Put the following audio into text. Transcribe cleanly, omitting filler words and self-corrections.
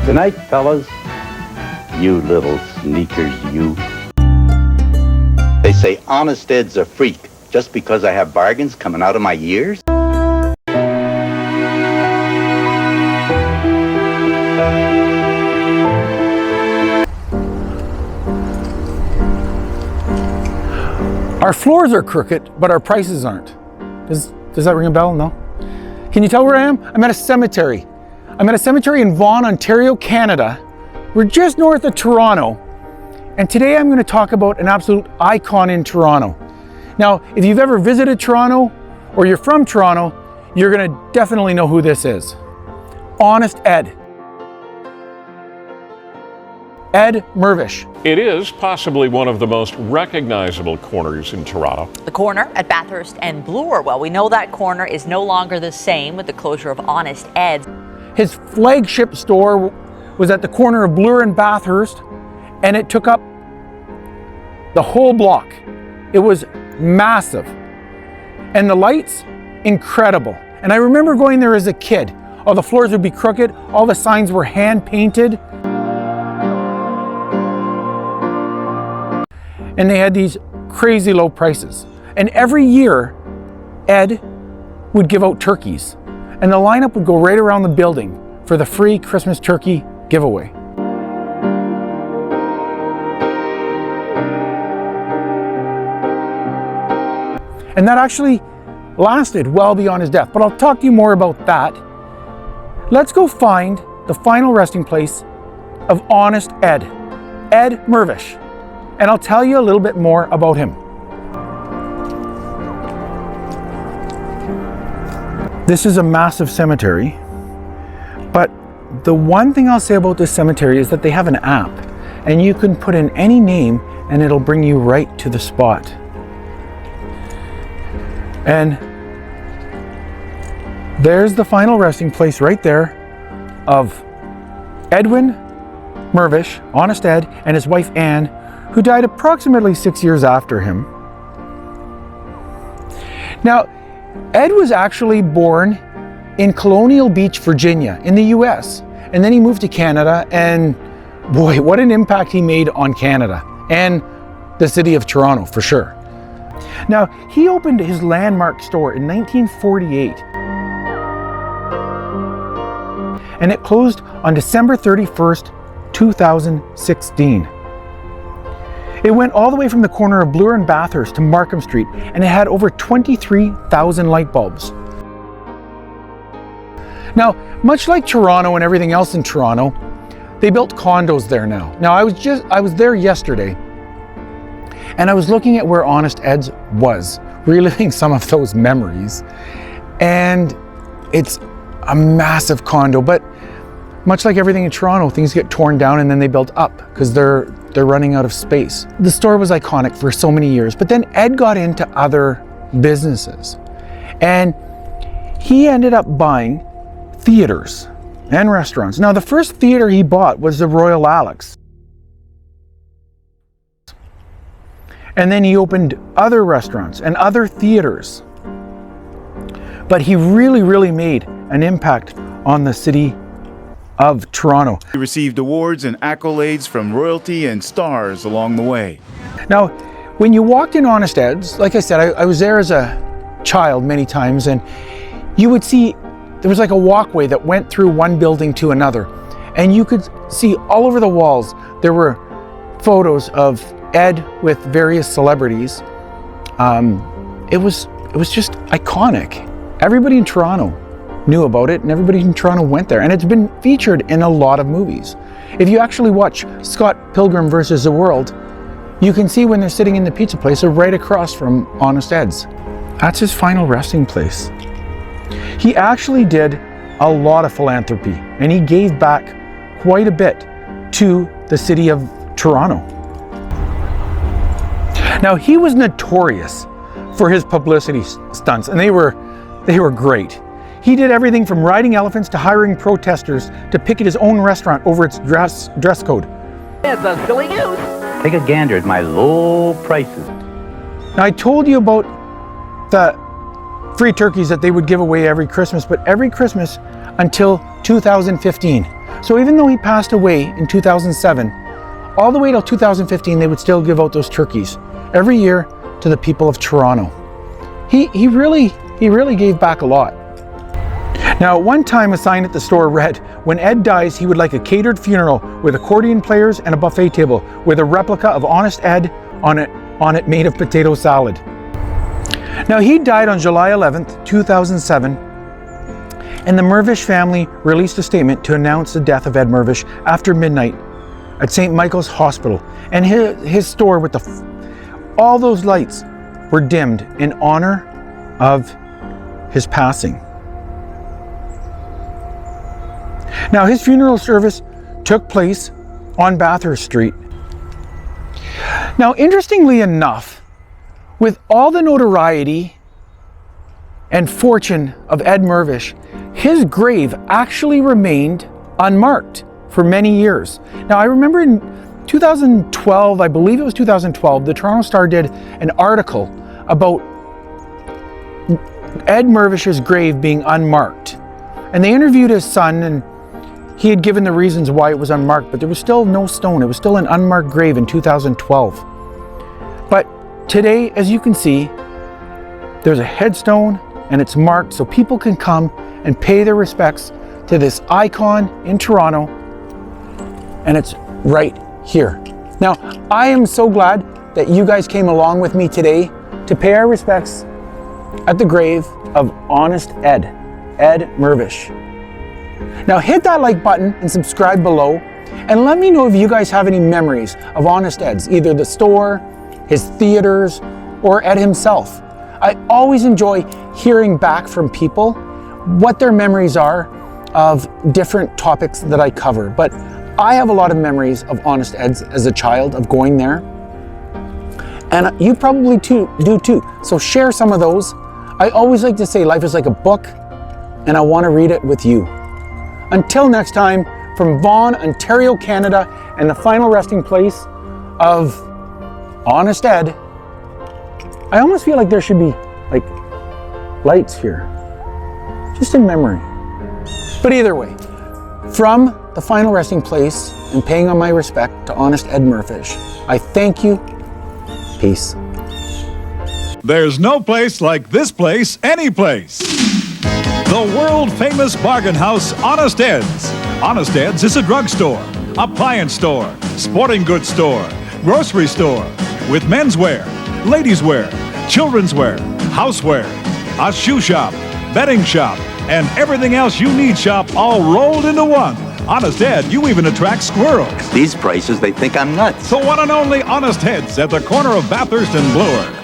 Good night, fellas. You little sneakers, you. They say Honest Ed's a freak just because I have bargains coming out of my ears. Our floors are crooked, but our prices aren't. Does that ring a bell? No? Can you tell where I am? I'm at a cemetery. I'm at a cemetery in Vaughan, Ontario, Canada. We're just north of Toronto. And today I'm going to talk about an absolute icon in Toronto. Now, if you've ever visited Toronto or you're from Toronto, you're going to definitely know who this is. Honest Ed. Ed Mirvish. It is possibly one of the most recognizable corners in Toronto. The corner at Bathurst and Bloor. Well, we know that corner is no longer the same with the closure of Honest Ed's. His flagship store was at the corner of Bloor and Bathurst, and it took up the whole block. It was massive. And the lights, incredible. And I remember going there as a kid. All the floors would be crooked, all the signs were hand painted. And they had these crazy low prices. And every year, Ed would give out turkeys. And the lineup would go right around the building for the free Christmas turkey giveaway. And that actually lasted well beyond his death. But I'll talk to you more about that. Let's go find the final resting place of Honest Ed, Ed Mirvish. And I'll tell you a little bit more about him. This is a massive cemetery, but the one thing I'll say about this cemetery is that they have an app, and you can put in any name and it'll bring you right to the spot. And there's the final resting place right there of Edwin Mirvish, Honest Ed, and his wife Anne, who died approximately 6 years after him. Now, Ed was actually born in Colonial Beach, Virginia, in the US. And then he moved to Canada, and boy, what an impact he made on Canada and the city of Toronto, for sure. Now, he opened his landmark store in 1948. And it closed on December 31st, 2016. It went all the way from the corner of Bloor and Bathurst to Markham Street, and it had over 23,000 light bulbs. Now, much like Toronto and everything else in Toronto, they built condos there now. Now, I was there yesterday, and I was looking at where Honest Ed's was, reliving some of those memories. And it's a massive condo, but much like everything in Toronto, things get torn down and then they build up because they're running out of space. The store was iconic for so many years, but then Ed got into other businesses. And he ended up buying theaters and restaurants. Now, the first theater he bought was the Royal Alex. And then he opened other restaurants and other theaters. But he really made an impact on the city of Toronto. He received awards and accolades from royalty and stars along the way. Now, when you walked in Honest Ed's, like I said, I was there as a child many times, and you would see there was like a walkway that went through one building to another, and you could see all over the walls there were photos of Ed with various celebrities. It was just iconic. Everybody in Toronto knew about it, and everybody in Toronto went there, and it's been featured in a lot of movies. If you actually watch Scott Pilgrim vs. the World, you can see when they're sitting in the pizza place, they're right across from Honest Ed's. That's his final resting place. He actually did a lot of philanthropy, and he gave back quite a bit to the city of Toronto. Now, he was notorious for his publicity stunts, and they were great. He did everything from riding elephants to hiring protesters to picket his own restaurant over its dress code. It's a silly goose. Take a gander at my low prices. Now, I told you about the free turkeys that they would give away every Christmas, but every Christmas until 2015. So even though he passed away in 2007, all the way till 2015, they would still give out those turkeys every year to the people of Toronto. He really gave back a lot. Now, at one time, a sign at the store read, "When Ed dies, he would like a catered funeral with accordion players and a buffet table with a replica of Honest Ed on it made of potato salad." Now, he died on July 11th, 2007, and the Mirvish family released a statement to announce the death of Ed Mirvish after midnight at St. Michael's Hospital, and his store with all those lights were dimmed in honor of his passing. Now, his funeral service took place on Bathurst Street. Now, interestingly enough, with all the notoriety and fortune of Ed Mirvish, his grave actually remained unmarked for many years. Now, I remember in 2012, I believe it was 2012, the Toronto Star did an article about Ed Mirvish's grave being unmarked. And they interviewed his son, and he had given the reasons why it was unmarked, but there was still no stone. It was still an unmarked grave in 2012. But today, as you can see, there's a headstone and it's marked so people can come and pay their respects to this icon in Toronto, and it's right here. Now, I am so glad that you guys came along with me today to pay our respects at the grave of Honest Ed Mirvish. Now, hit that like button and subscribe below, and let me know if you guys have any memories of Honest Ed's, either the store, his theaters, or Ed himself. I always enjoy hearing back from people what their memories are of different topics that I cover. But I have a lot of memories of Honest Ed's as a child, of going there. And you probably do too. So share some of those. I always like to say life is like a book, and I want to read it with you. Until next time, from Vaughan, Ontario, Canada, and the final resting place of Honest Ed, I almost feel like there should be like lights here, just in memory. But either way, from the final resting place and paying on my respect to Honest Ed Mirvish, I thank you. Peace. There's no place like this place, any place. The world-famous bargain house, Honest Ed's. Honest Ed's is a drugstore, appliance store, sporting goods store, grocery store, with menswear, ladies' wear, children's wear, houseware, a shoe shop, bedding shop, and everything else you need shop all rolled into one. Honest Ed, you even attract squirrels. These prices, they think I'm nuts. The one and only Honest Ed's at the corner of Bathurst and Bloor.